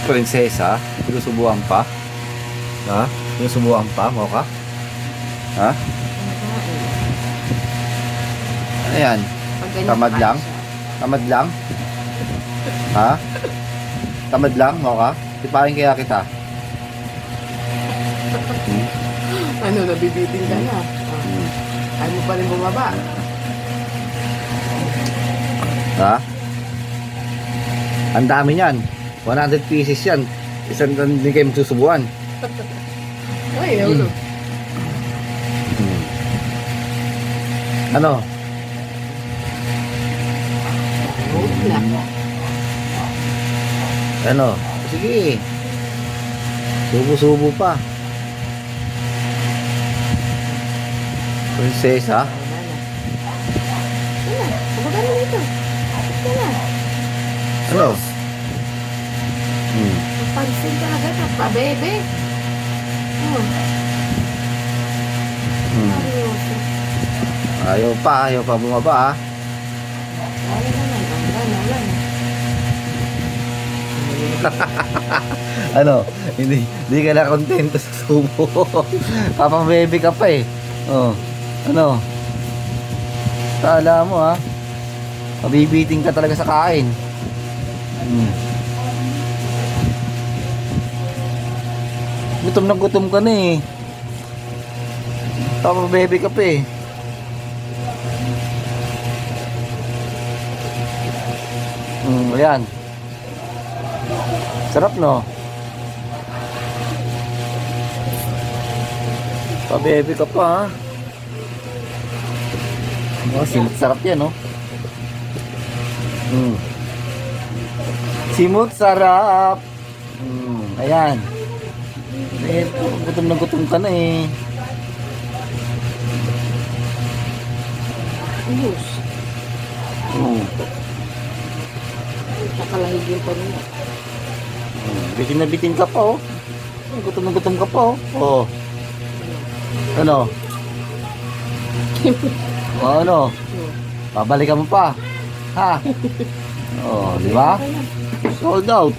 Prinsesa, sinusubuan pa? Ha? Sinusubuan pa? Mo ka? Ha? Ano yan? Tamad lang? Tamad lang? Ha? Tamad lang? Mo ka? Tipahin kaya kita. Ano, nabibiting ka na. Ayaw mo pa rin bumaba. Ha? Ang dami niyan. 100 pieces yan. Isang hindi kayo magsusubuan. Ay, ulo. Ano? Ano? Sige. Subo-subo pa. Prinsesa? Kumbaga na dito. Ito na. Ano? Pansin ka agad. Pa-bebe. Seryoso. Ayaw pa bumaba ha. Ayaw naman. Wala. Ano? Hindi ka na kontento sa subo. Papang-baby ka pa eh. Oh. Ano? Kala mo ha. Mabibiting ka talaga sa kain. Gutom na gutom ka na eh. Papang-baby ka pa eh. Ayan. Sarap no? Pa-baby ka pa ha. Oh, simot sarap yan no? Simot sarap. Ayan. Eh, gutom na gutom ka na eh. Ayos. Nakalahigil pa rin. Bitin na bitin ka pa oh. Gutom na gutom ka pa oh. Oh. Ano? Ano? Pabalikan mo pa. Ha? Oh, di ba? Sold out.